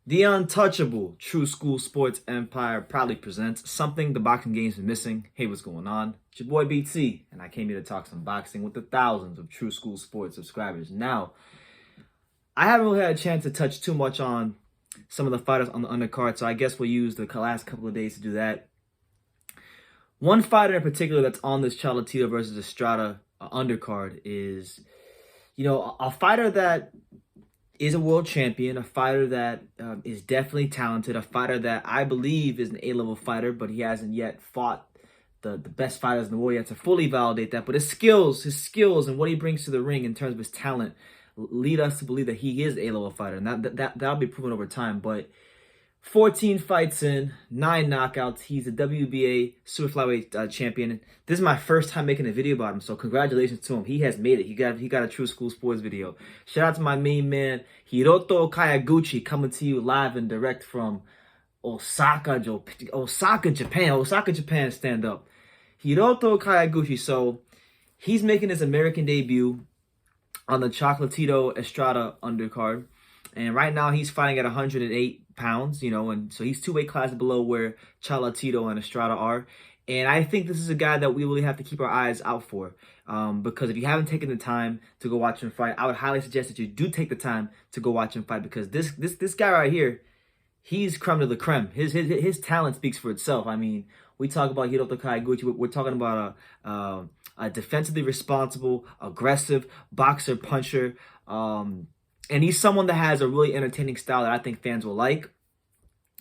The untouchable True School Sports Empire proudly presents something the boxing game's been missing. Hey, what's going on? It's your boy BT, and I came here to talk some boxing with the thousands of True School Sports subscribers. Now, I haven't really had a chance to touch too much on some of the fighters on the undercard, so I guess we'll use the last couple of days to do that. One fighter in particular that's on this Chocolatito versus Estrada undercard is, a fighter that is a world champion, a fighter that is definitely talented, a fighter that I believe is an A-level fighter, but he hasn't yet fought the best fighters in the world yet to fully validate that. But his skills and what he brings to the ring in terms of his talent lead us to believe that he is an A-level fighter, and that'll be proven over time. But 14 fights in, 9 knockouts. He's a WBA Super Flyweight Champion. This is my first time making a video about him, so congratulations to him. He has made it. He got a True School Sports video. Shout out to my main man, Hiroto Kyoguchi, coming to you live and direct from Osaka, Japan, stand up. Hiroto Kyoguchi, so he's making his American debut on the Chocolatito-Estrada undercard. And right now he's fighting at 108 pounds, and so he's 2 weight classes below where Chocolatito and Estrada are. And I think this is a guy that we really have to keep our eyes out for, because if you haven't taken the time to go watch him fight, I would highly suggest that you do take the time to go watch him fight, because this guy right here, he's creme de la creme. His talent speaks for itself. I mean, we talk about Hiroto Kyguchi. We're talking about a defensively responsible, aggressive boxer, puncher. And he's someone that has a really entertaining style that I think fans will like.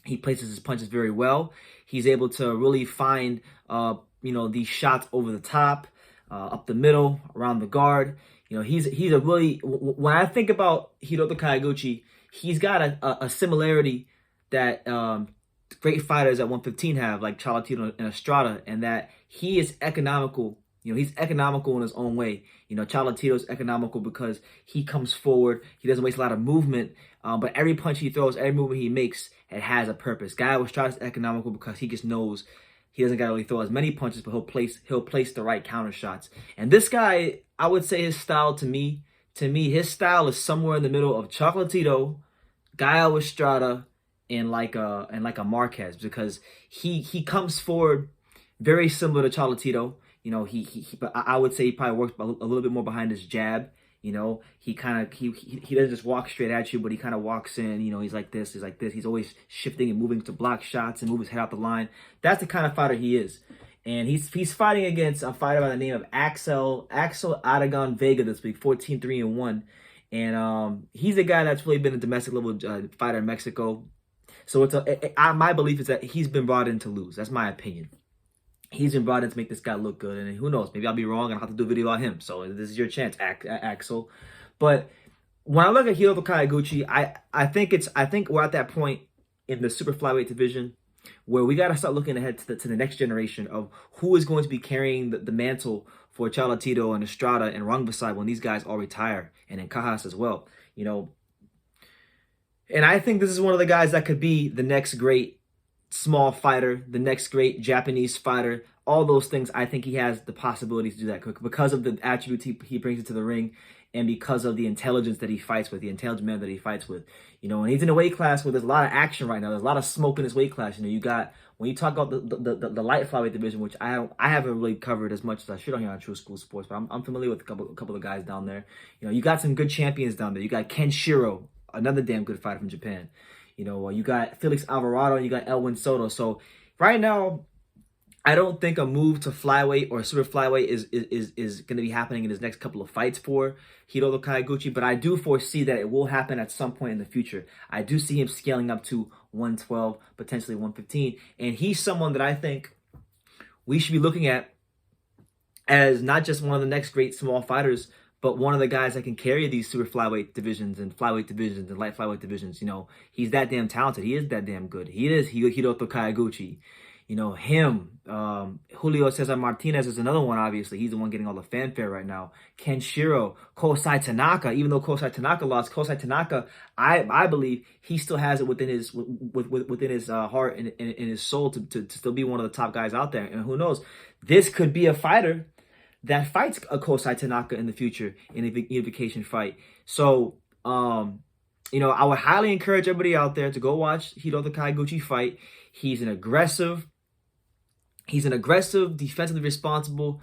He places his punches very well. He's able to really find, these shots over the top, up the middle, around the guard. He's a really, when I think about Hiroto Kyoguchi, he's got a similarity that great fighters at 115 have, like Chocolatito and Estrada, and that he is economical. He's economical in his own way. Chocolatito's economical because he comes forward. He doesn't waste a lot of movement. But every punch he throws, every movement he makes, it has a purpose. Guy Estrada's economical because he just knows he doesn't got to really throw as many punches, but he'll place the right counter shots. And this guy, I would say his style to me, his style is somewhere in the middle of Chocolatito, Guy Estrada, and like a Marquez, because he comes forward very similar to Chocolatito. But I would say he probably works a little bit more behind his jab. He doesn't just walk straight at you, but he kind of walks in. He's like this, He's always shifting and moving to block shots and move his head out the line. That's the kind of fighter he is, and he's fighting against a fighter by the name of Axel Aragon Vega this week, 14-3-1, and he's a guy that's really been a domestic level fighter in Mexico. So my belief is that he's been brought in to lose. That's my opinion. He's been brought in to make this guy look good, and who knows? Maybe I'll be wrong and I'll have to do a video on him. So this is your chance, Axel. But when I look at Hiroto Kyoguchi, I think we're at that point in the super flyweight division where we got to start looking ahead to the next generation of who is going to be carrying the mantle for Chocolatito and Estrada and Rungvisai when these guys all retire, and in Cajas as well. And I think this is one of the guys that could be the next great small fighter, the next great Japanese fighter, all those things. I think he has the possibility to do that because of the attributes he brings into the ring, and because of the intelligence that he fights with, the intelligent man that he fights with. And he's in a weight class where there's a lot of action right now. There's a lot of smoke in this weight class. You got, when you talk about the light flyweight division, which I haven't really covered as much as I should on here on True School Sports, but I'm familiar with a couple of guys down there. You got some good champions down there. You got Kenshiro, another damn good fighter from Japan. You got Felix Alvarado and you got Elwin Soto. So right now, I don't think a move to flyweight or super flyweight is going to be happening in his next couple of fights for Hiroto Kyoguchi, but I do foresee that it will happen at some point in the future. I do see him scaling up to 112, potentially 115, and he's someone that I think we should be looking at as not just one of the next great small fighters, but one of the guys that can carry these super flyweight divisions and flyweight divisions and light flyweight divisions. He's that damn talented. He is that damn good. He is Hiroto Kyoguchi. Julio Cesar Martinez is another one, obviously. He's the one getting all the fanfare right now. Kenshiro, Kosai Tanaka, even though Kosai Tanaka lost, Kosai Tanaka, I believe he still has it within his heart and in his soul to still be one of the top guys out there. And who knows? This could be a fighter that fights a Kosai Tanaka in the future in a unification fight. So I would highly encourage everybody out there to go watch Hiroto Kyguchi fight. He's an aggressive, defensively responsible,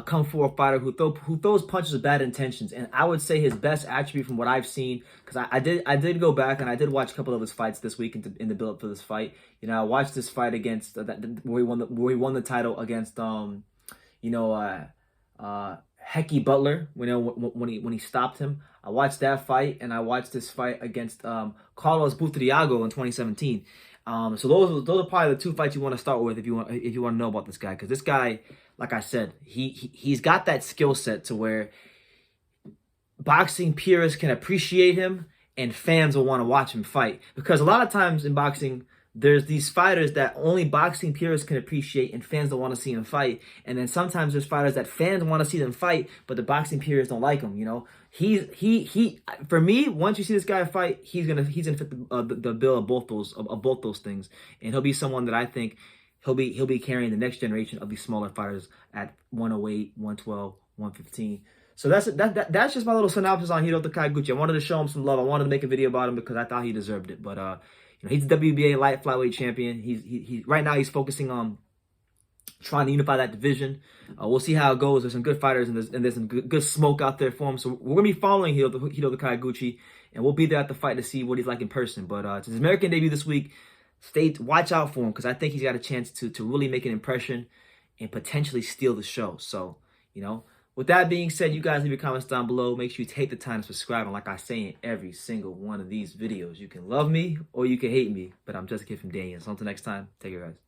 come forward fighter who throws punches with bad intentions. And I would say his best attribute from what I've seen, because I did go back and I did watch a couple of his fights this week in the build up for this fight. I watched this fight against where he won the title against Hecky Butler, when he stopped him. I watched that fight, and I watched this fight against Carlos Butriago in 2017. So those are probably the two fights you want to start with if you want to know about this guy, because this guy, like I said, he's got that skill set to where boxing purists can appreciate him and fans will want to watch him fight. Because a lot of times in boxing, there's these fighters that only boxing purists can appreciate and fans don't want to see them fight. And then sometimes there's fighters that fans want to see them fight, but the boxing purists don't like them, He for me, once you see this guy fight, he's gonna fit the bill of both those things. And he'll be someone that I think he'll be carrying the next generation of these smaller fighters at 108, 112, 115. So that's just my little synopsis on Hiroto Kyguchi. I wanted to show him some love. I wanted to make a video about him because I thought he deserved it. But he's the WBA Light Flyweight Champion. He right now he's focusing on trying to unify that division. We'll see how it goes. There's some good fighters and there's some good smoke out there for him. So we're gonna be following Hiroto Kyguchi, and we'll be there at the fight to see what he's like in person. But it's his American debut this week. Watch out for him, because I think he's got a chance to really make an impression and potentially steal the show. So with that being said, you guys leave your comments down below. Make sure you take the time to subscribe. And like I say in every single one of these videos, you can love me or you can hate me, but I'm just a kid from Daniel. So until next time, take care, guys.